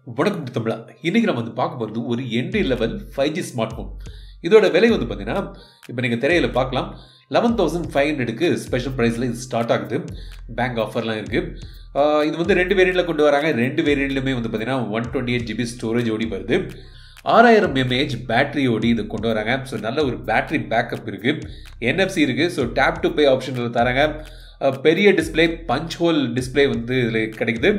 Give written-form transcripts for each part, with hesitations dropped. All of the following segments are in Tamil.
வணக்கம் தமிழா. இன்னைக்கு நம்ம வந்து பார்க்க போகிறது ஒரு entry level 5G smart phone. இதோட விலை வந்து பார்த்தீங்கன்னா இப்போ நீங்கள் திரையில் பார்க்கலாம் 11,500க்கு ஸ்பெஷல் ப்ரைஸில் இது ஸ்டார்ட் ஆகுது. பேங்க் ஆஃபர்லாம் இருக்குது. இது வந்து 2 வேரியண்ட்டில் கொண்டு வராங்க. 2 வேரியண்ட்லையுமே வந்து பார்த்தீங்கன்னா 128GB ஸ்டோரேஜ் ஓடி வருது. 6000 mAh பேட்டரியோடி இது கொண்டு வராங்க. ஸோ நல்ல ஒரு பேட்டரி பேக்கப் இருக்குது. NFC இருக்குது. ஸோ டேப் டு பே ஆப்ஷனில் தராங்க. பெரிய டிஸ்பிளே, பஞ்ச் ஹோல் டிஸ்பிளே வந்து இதில் கிடைக்குது.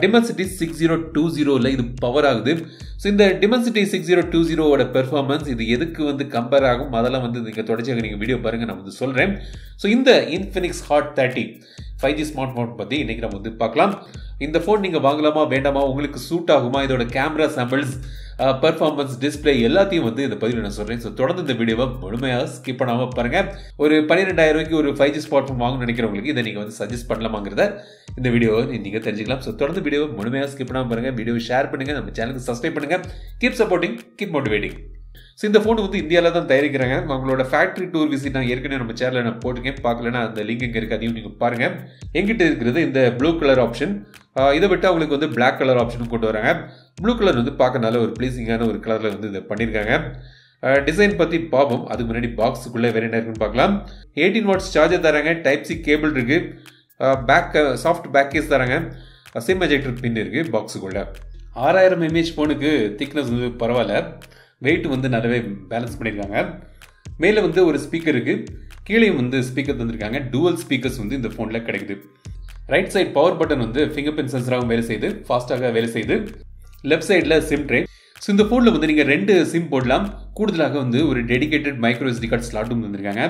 Dimensity 6020 இது பவர் ஆகுது. ஸோ இந்த Dimensity 6020 பெர்ஃபார்மன்ஸ் இது எதுக்கு வந்து கம்பேர் ஆகும் அதெல்லாம் வந்து நீங்கள் தொடர்ச்சியாக நீங்கள் வீடியோ பாருங்கள், நான் வந்து சொல்கிறேன். ஸோ இந்த Infinix Hot 30 5G smart phone பற்றி இன்றைக்கி நம்ம வந்து பார்க்கலாம். இந்த ஃபோன் நீங்கள் வாங்கலாமா வேண்டாமா, உங்களுக்கு சூட் ஆகுமா, இதோட கேமரா சாம்பிள்ஸ், பெர்ஃபார்மன்ஸ், டிஸ்பிளே எல்லாத்தையும் வந்து இந்த பதிவில் நான் சொல்கிறேன். ஸோ தொடர்ந்து இந்த வீடியோவை முழுமையாக ஸ்கிப் பண்ணாமல் பாருங்கள். ஒரு 12,000 ரூபாய்க்கு ஒரு 5G ஸ்மார்ட் ஃபோன் வாங்கணும்னு நினைக்கிறவங்களுக்கு இதை நீங்கள் வந்து சஜஸ்ட் பண்ணலாமாங்கிறத இந்த வீடியோவை நீங்கள் தெரிஞ்சுக்கலாம். ஸோ தொடர்ந்து வீடியோவை முழுமையாக ஸ்கிப் பண்ணாமல் பாருங்கள். வீடியோவை ஷேர் பண்ணுங்கள், நம்ம சேனலுக்கு சப்ஸ்கிரைப் பண்ணுங்கள். Keep supporting, keep motivating. So இந்த ஃபோன் வந்து இந்தியாவில் தான் தயாரிக்கிறாங்க. அவங்களோட ஃபேக்ட்ரி டூர் விசிட் நான் ஏற்கனவே நம்ம சேனலில் நான் போட்டிருக்கேன். பார்க்கலன்னா அந்த லிங்க் இங்கே இருக்குது, அதையும் நீங்கள் பாருங்கள். எங்கிட்ட இருக்கிறது இந்த ப்ளூ கலர் ஆப்ஷன். இதை விட்டு அவங்களுக்கு வந்து பிளாக் கலர் ஆப்ஷனும் கொண்டு வராங்க. ப்ளூ கலர் வந்து பார்க்க நல்ல ஒரு ப்ளீசிங்கான ஒரு கலரில் வந்து இதை பண்ணியிருக்காங்க. டிசைன் பற்றி பார்ப்போம். அதுக்கு முன்னாடி பாக்ஸுக்குள்ளே வேறு என்ன இருக்குன்னு பார்க்கலாம். 18 watts சார்ஜர் தராங்க. டைப் சி கேபிள் இருக்குது. சாஃப்ட் பேக் கேஸ் தராங்க. சிம் எஜெக்டர் பின் இருக்குது பாக்ஸுக்குள்ளே. 6000 mAh ஃபோனுக்கு திக்னஸ் வந்து பரவாயில்ல. வெயிட் வந்து நல்லாவே பேலன்ஸ் பண்ணியிருக்காங்க. மேலே வந்து ஒரு ஸ்பீக்கர் இருக்குது. கீழேயும் வந்து ஸ்பீக்கர் தந்திருக்காங்க. டூவல் ஸ்பீக்கர்ஸ் வந்து இந்த ஃபோனில் கிடைக்குது. ரைட் சைட் பவர் பட்டன் வந்து ஃபிங்கர் பிரிண்ட் சென்சராகவும் வேலை செய்யுது, ஃபாஸ்ட்டாக வேலை செய்யுது. லெஃப்ட் சைடில் சிம் ட்ரே. ஸோ இந்த ஃபோனில் வந்து நீங்கள் 2 சிம் போடலாம். கூடுதலாக வந்து ஒரு டெடிகேட்டட் மைக்ரோ SD கார்டு ஸ்லாட்டும் தந்திருக்காங்க.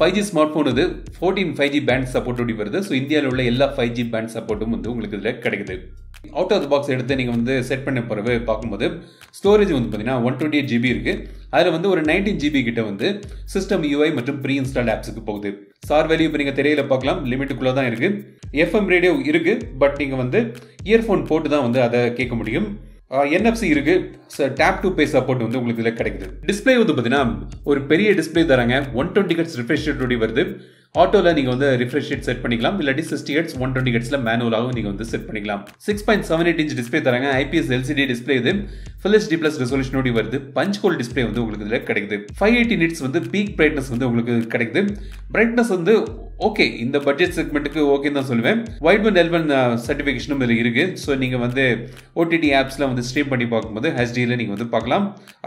5G ஸ்மார்ட் ஃபோன் இது 14 5G பேண்ட் சப்போர்ட்டோடி வருது. ஸோ இந்தியாவில் உள்ள எல்லா 5G பேண்ட் சப்போர்ட்டும் வந்து உங்களுக்கு இதில் கிடைக்குது. அவுட் ஆஃப் த பாக்ஸ் எடுத்து நீங்கள் வந்து செட் பண்ண பிறகு பார்க்கும்போது ஸ்டோரேஜ் வந்து பார்த்தீங்கன்னா 128GB இருக்குது. அதில் வந்து ஒரு 19GB கிட்ட வந்து சிஸ்டம் UI மற்றும் ப்ரீ இன்ஸ்டால்ட் ஆப்ஸுக்கு போகுது. சார் வேல்யூ இப்போ நீங்கள் திரையில் பார்க்கலாம், லிமிட்டுக்குள்ளே தான் இருக்குது. FM ரேடியோ இருக்குது, பட் நீங்கள் வந்து இயர்ஃபோன் போட்டு தான் வந்து அதை கேட்க முடியும். NFC இருக்கு. டேப் டு பே சப்போர்ட் வந்து உங்களுக்கு இதில் கிடைக்குது. டிஸ்பிளே வந்து பார்த்தீங்கன்னா ஒரு பெரிய டிஸ்பிளே தராங்க. 120 Hz ரிஃப்ரெஷ் ரேட்டோடி வருது. ஆட்டோவில் நீங்கள் வந்து ரிஃப்ரெஷ் ரேட் செட் பண்ணிக்கலாம். இல்லாட்டி 60 Hz 120 Hz மேனுவலாகவும் நீங்கள் வந்து செட் பண்ணிக்கலாம். 6.78 inch டிஸ்பிளே தராங்க. IPS LCD டிஸ்பிளே இது. Full HD Plus ரெசல்யூஷனோடி வருது. பஞ்ச் ஹோல் டிஸ்பிளே வந்து உங்களுக்கு இதில் கிடைக்குது. 580 nits வந்து பீக் பிரைட்னஸ் வந்து உங்களுக்கு கிடைக்குது. பிரைட்னஸ் வந்து ஓகே, இந்த பட்ஜெட் செக்மெண்ட்டுக்கு ஓகே தான் சொல்லுவேன். வைட் ஒன் L1 சர்டிஃபிகேஷனும் இதில் இருக்குது. ஸோ நீங்கள் வந்து OTT ஆப்ஸ்லாம் வந்து ஸ்ட்ரீம் பண்ணி பார்க்கும்போது HDயில் நீங்கள் வந்து பார்க்கலாம்.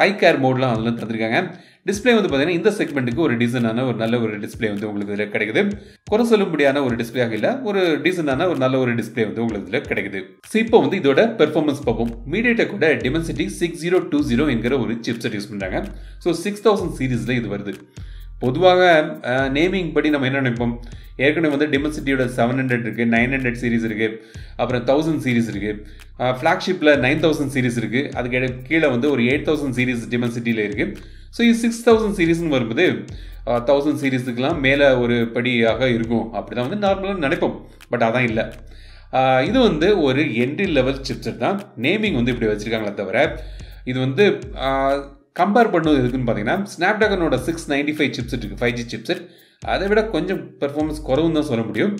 iCare மோட்லாம் அதெல்லாம் தந்திருக்காங்க. டிஸ்பிளே வந்து பார்த்தீங்கன்னா இந்த செக்மெண்ட்டுக்கு ஒரு டீசெண்டான ஒரு நல்ல ஒரு டிஸ்பிளே வந்து உங்களுக்கு இதில் கிடைக்குது. குறை சொல்லும்படியான ஒரு டிஸ்பிளேயாக இல்லை, ஒரு டீசெண்டான ஒரு நல்ல ஒரு டிஸ்பிளே வந்து உங்களுக்கு இதில் கிடைக்குது. ஸோ இப்போ வந்து இதோட பெர்ஃபார்மன்ஸ் பார்ப்போம். மீடியாடெக்கோட Dimensity 6020 என்கிற ஒரு சிப்செட் யூஸ் பண்ணுறாங்க. ஸோ 6000 சீரீஸில் இது வருது. பொதுவாக நேமிங் படி நம்ம என்ன நினைப்போம், ஏற்கனவே வந்து Dimensityயோட 700 இருக்குது, 900 சீரீஸ் இருக்குது, அப்புறம் 1000 சீரீஸ் இருக்குது, ஃப்ளாக்ஷிப்பில் 9000 சீரீஸ் இருக்குது, அதுக்கு கீழே வந்து ஒரு 8000 சீரீஸ் Dimensityயில் இருக்குது. ஸோ இது 6000 சீரீஸ்னு வரும்போது 1000 சீரீஸுக்கெலாம் மேலே ஒரு படியாக இருக்கும் அப்படி தான் வந்து நார்மலாக நினைப்போம். பட் அதான் இல்லை. இது வந்து ஒரு என்ட்ரி லெவல் சிப்செட் தான். நேமிங் வந்து இப்படி வச்சுருக்காங்களே தவிர இது வந்து கம்பேர் பண்ணுவது எதுக்குன்னு பார்த்தீங்கன்னா ஸ்னாப்டிராகனோட 695 சிப்செட் இருக்குது, 5G சிப்செட். அதை விட கொஞ்சம் பெர்ஃபார்மன்ஸ் குறவுன்னு தான் சொல்ல முடியும்.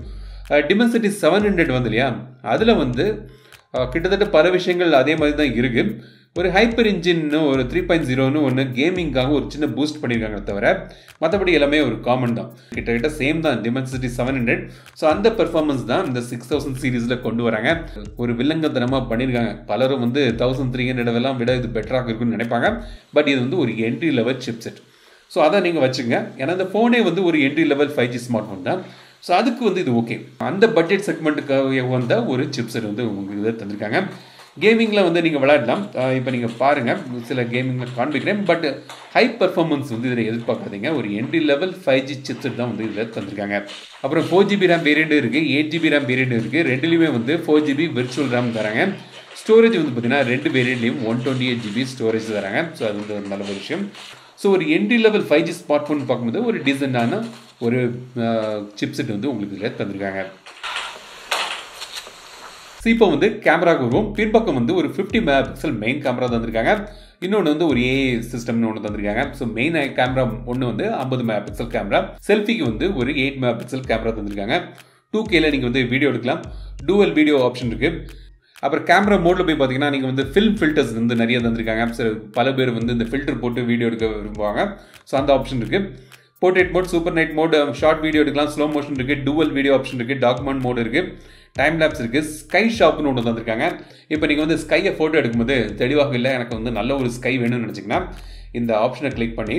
Dimensity 700 வந்து இல்லையா, அதில் வந்து கிட்டத்தட்ட பல விஷயங்கள் அதே மாதிரி தான் இருக்குது. ஒரு ஹைப்பர் இன்ஜின்னு ஒரு 3.0ன்னு ஒன்று கேமிங்காக ஒரு சின்ன பூஸ்ட் பண்ணியிருக்காங்க தவிர மற்றபடி எல்லாமே ஒரு காமன் தான். கிட்டத்தட்ட சேம் தான் Dimensity 700. ஸோ அந்த பெர்ஃபார்மன்ஸ் தான் இந்த 6000 சீரீஸில் கொண்டு வராங்க. ஒரு வில்லங்கத்தனமாக பண்ணியிருக்காங்க. பலரும் வந்து 1300 எல்லாம் விட இது பெட்டராக இருக்குன்னு நினைப்பாங்க. பட் இது வந்து ஒரு என்ட்ரி லெவல் சிப்செட். ஸோ அதை நீங்கள் வச்சுங்க. ஏன்னா இந்த ஃபோனே வந்து ஒரு entry level 5G smart phone தான். ஸோ அதுக்கு வந்து இது ஓகே. அந்த பட்ஜெட் செக்மெண்ட்டுக்காக வந்த ஒரு சிப்செட் வந்து உங்களுக்கு இதை தந்திருக்காங்க. கேமிங்கில் வந்து நீங்கள் விளையாடலாம். இப்போ நீங்கள் பாருங்கள், சில கேமிங்கில் காண்பிக்கிறேன். பட் ஹை பர்ஃபார்மன்ஸ் வந்து இதில் எதிர்பார்க்காதீங்க. ஒரு என்ட்ரி லெவல் 5G சிப்செட் தான் வந்து இதில் தந்திருக்காங்க. அப்புறம் 4GB RAM வேரியண்ட் இருக்குது, 8GB RAM வேரியண்ட் இருக்குது. ரெண்டுலேயுமே வந்து 4GB விர்ச்சுவல் RAM தராங்க. ஸ்டோரேஜ் வந்து பார்த்தீங்கன்னா 2 வேரியண்ட்லேயும் 128GB ஸ்டோரேஜ் தராங்க. ஸோ அது வந்து ஒரு நல்ல ஒரு விஷயம். ஸோ ஒரு entry level 5G smart phone பார்க்கும்போது ஒரு டீசெண்டான ஒரு சிப்செட் வந்து உங்களுக்கு இதில் தந்திருக்காங்க. ஸோ இப்போ வந்து கேமராவுக்கு வருவோம். பின்பக்கம் வந்து ஒரு 50 MP மெயின் கேமரா தந்திருக்காங்க. இன்னொன்று வந்து ஒரு ஏஐ சிஸ்டம்னு ஒன்று தந்திருக்காங்க. ஸோ மெயின் கேமரா ஒன்று வந்து 50 MP கேமரா. செல்ஃபிக்கு வந்து ஒரு 8 MP கேமரா தந்திருக்காங்க. 2Kல நீங்கள் வந்து வீடியோ எடுக்கலாம். டூவல் வீடியோ ஆப்ஷன் இருக்குது. அப்புறம் கேமரா மோடில் போய் பார்த்தீங்கன்னா நீங்கள் வந்து ஃபில்ம் ஃபில்டர்ஸ் வந்து நிறைய தந்திருக்காங்க. பல பேர் வந்து இந்த ஃபில்டர் போட்டு வீடியோ எடுக்க விரும்புவாங்க. ஸோ அந்த ஆப்ஷன் இருக்குது. Portrait mode, super night mode, short video எடுக்கலாம், ஸ்லோ மோஷன் இருக்குது, டூவல் வீடியோ ஆப்ஷன் இருக்குது, டாக்குமெண்ட் மோட் இருக்குது, டைம் லேப்ஸ் இருக்குது, ஸ்கை ஷாப்னு ஒன்று தந்திருக்காங்க. இப்போ நீங்கள் வந்து ஸ்கையை ஃபோட்டோ எடுக்கும்போது தெளிவாக இல்லை, எனக்கு வந்து நல்ல ஒரு ஸ்கை வேணும்னு நினச்சிங்கன்னா இந்த ஆப்ஷனை கிளிக் பண்ணி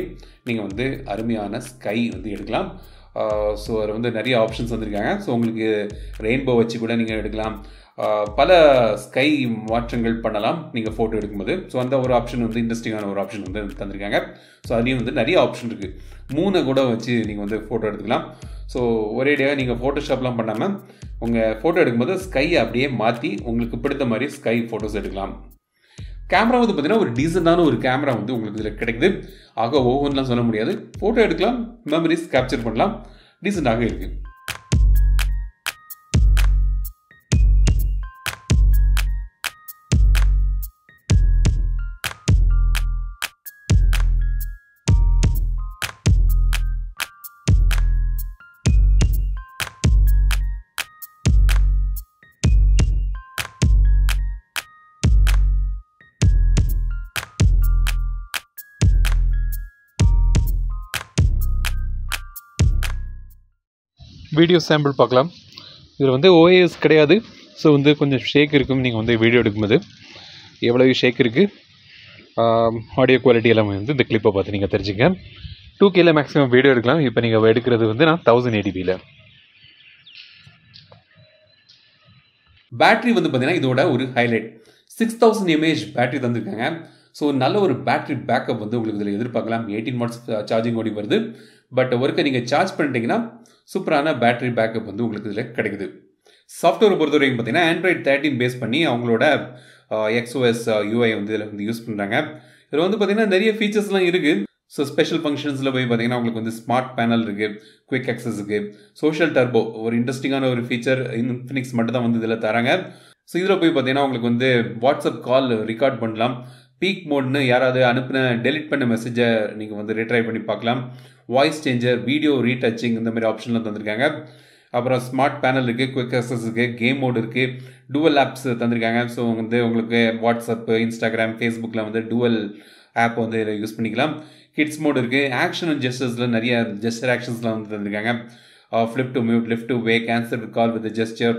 நீங்கள் வந்து அருமையான ஸ்கை வந்து எடுக்கலாம். ஸோ அதில் வந்து நிறைய ஆப்ஷன்ஸ் வந்திருக்காங்க. ஸோ உங்களுக்கு ரெயின்போ வச்சு கூட நீங்கள் எடுக்கலாம், பல ஸ்கை மாற்றங்கள் பண்ணலாம் நீங்கள் ஃபோட்டோ எடுக்கும்போது. ஸோ அந்த ஒரு ஆப்ஷன் வந்து இன்ட்ரெஸ்டிங்கான ஒரு ஆப்ஷன் வந்து தந்திருக்காங்க. ஸோ அதுலேயும் வந்து நிறைய ஆப்ஷன் இருக்குது. 3 கூட வச்சு நீங்கள் வந்து ஃபோட்டோ எடுத்துக்கலாம். ஸோ ஒரேடியாக நீங்கள் ஃபோட்டோஷாப்லாம் பண்ணாமல் உங்கள் ஃபோட்டோ எடுக்கும்போது ஸ்கையை அப்படியே மாற்றி உங்களுக்கு பிடித்த மாதிரி ஸ்கை ஃபோட்டோஸ் எடுக்கலாம். கேமரா வந்து பார்த்தீங்கன்னா ஒரு டீசெண்டான ஒரு கேமரா வந்து உங்களுக்கு இதில் கிடைக்குது. ஆக ஒவ்வொன்றுலாம் சொல்ல முடியாது, ஃபோட்டோ எடுக்கலாம், மெமரிஸ் கேப்சர் பண்ணலாம், டீசெண்டாக இருக்குது. வீடியோ சாம்பிள் பார்க்கலாம். இதில் வந்து ஓஎஸ் கிடையாது. ஸோ வந்து கொஞ்சம் ஷேக் இருக்கும். நீங்கள் வந்து வீடியோ எடுக்கும்போது எவ்வளோ ஷேக் இருக்குது, ஆடியோ குவாலிட்டி எல்லாமே வந்து இந்த கிளிப்பை பார்த்து நீங்கள் தெரிஞ்சுங்க. 2Kல மேக்ஸிமம் வீடியோ எடுக்கலாம். இப்போ நீங்கள் எடுக்கிறது வந்து நான் 1080pல. பேட்டரி வந்து பார்த்தீங்கன்னா இதோட ஒரு ஹைலைட் 6000 mAh பேட்டரி தந்திருக்காங்க. ஸோ நல்ல ஒரு பேட்டரி பேக்கப் வந்து உங்களுக்கு இதில் எதிர்பார்க்கலாம். 18 வாட்ஸ் சார்ஜிங் ஓடி வருது. பட் ஒருக்க நீங்கள் சார்ஜ் பண்ணிட்டீங்கன்னா சூப்பரான பேட்டரி பேக்கப் வந்து உங்களுக்கு இதில் கிடைக்குது. சாஃப்ட்வேர் பொறுத்த வரைக்கும் பார்த்தீங்கன்னா Android 13 பேஸ் பண்ணி அவங்களோட XOS UI வந்து இதில் வந்து யூஸ் பண்ணுறாங்க. இதில் வந்து பார்த்தீங்கன்னா நிறைய ஃபீச்சர்ஸ்லாம் இருக்குது. ஸோ ஸ்பெஷல் ஃபங்க்ஷன்ஸில் போய் பார்த்தீங்கன்னா உங்களுக்கு வந்து ஸ்மார்ட் பேனல் இருக்குது, குவிக் ஆக்சஸ் இருக்குது, சோஷியல் டர்போ ஒரு இன்ட்ரெஸ்டிங்கான ஒரு ஃபீச்சர் இன்ஃபினிக்ஸ் மட்டும் தான் வந்து இதில் தராங்க. ஸோ இதில் போய் பார்த்தீங்கன்னா உங்களுக்கு வந்து வாட்ஸ்அப் கால் ரெக்கார்ட் பண்ணலாம். பீக் மோட்னு யாராவது அனுப்பின டெலிட் பண்ண மெசேஜை நீங்கள் வந்து ரீட்ரை பண்ணி பார்க்கலாம். வாய்ஸ் சேஞ்சர், வீடியோ ரீடச்சிங், இந்த மாதிரி ஆப்ஷன்லாம் தந்திருக்காங்க. அப்புறம் ஸ்மார்ட் பேனல் இருக்குது, குவிக் ஆக்சஸ் இருக்குது, கேம் மோட் இருக்குது, டூவல் ஆப்ஸ் தந்திருக்காங்க. ஸோ வந்து உங்களுக்கு வாட்ஸ்அப், இன்ஸ்டாகிராம், ஃபேஸ்புக்கில் வந்து டூவல் ஆப் வந்து இதில் யூஸ் பண்ணிக்கலாம். கிட்ஸ் மோட் இருக்குது, ஆக்ஷன் அண்ட் ஜெஸ்டர்ஸில் நிறைய ஜெஸ்டர் ஆக்ஷன்ஸ்லாம் வந்து தந்திருக்காங்க. Flip to mute, lift to wake, answer with call with gesture,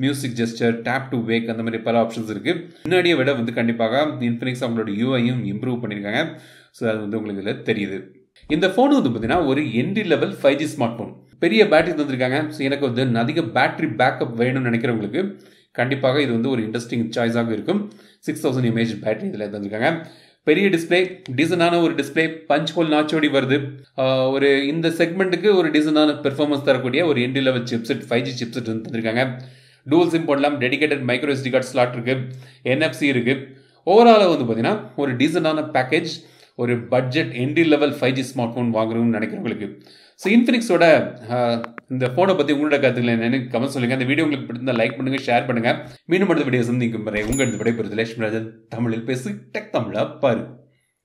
music gesture, tape to wake, அந்த மாதிரி பல ஆப்ஷன்ஸ் இருக்குது. முன்னாடியை விட வந்து கண்டிப்பாக இன்ஃபினிக்ஸ் அவங்களோட யூஐயும் இம்ப்ரூவ் பண்ணியிருக்காங்க. ஸோ அது வந்து உங்களுக்கு இதில் தெரியுது. இந்த ஃபோன் வந்து பார்த்தீங்கன்னா ஒரு entry level 5G smart phone. பெரிய பேட்டரி தந்திருக்காங்க. ஸோ எனக்கு வந்து அதிக பேட்டரி பேக்கப் வேணும்னு நினைக்கிறவங்களுக்கு கண்டிப்பாக இது வந்து ஒரு இன்ட்ரெஸ்டிங் சாய்ஸாக இருக்கும். 6000 mAh பேட்டரி இதில் தந்திருக்காங்க. பெரிய டிஸ்பிளே, டீசெண்டான ஒரு டிஸ்பிளே, பஞ்ச் ஹோல் நாச்சோடி வருது. ஒரு இந்த செக்மெண்ட்டுக்கு ஒரு டீசெண்டான பெர்ஃபார்மன்ஸ் தரக்கூடிய ஒரு entry level chipset 5G chipset தந்திருக்காங்க. டூவல் சிம் போடலாம், dedicated micro SD card slot இருக்குது, NFC இருக்குது. ஓவராலாக வந்து பார்த்தீங்கன்னா ஒரு டீசெண்டான பேக்கேஜ், ஒரு budget entry level 5G smart phone வாங்குறோம்னு நினைக்கிறவங்களுக்கு. ஸோ இன்ஃபினிக்ஸோட இந்த ஃபோனை பற்றி உங்களோட கருத்துக்களை என்னன்னு கமெண்ட் சொல்லுங்கள். இந்த வீடியோ உங்களுக்கு பிடிச்சிருந்தா லைக் பண்ணுங்கள், ஷேர் பண்ணுங்கள். மீண்டும் அடுத்த வீடியோ சந்திக்கும் வரை உங்கள் விடைபெறுவது லட்சுமி ராஜன். தமிழில் பேசு, டெக் தமிழா பாரு.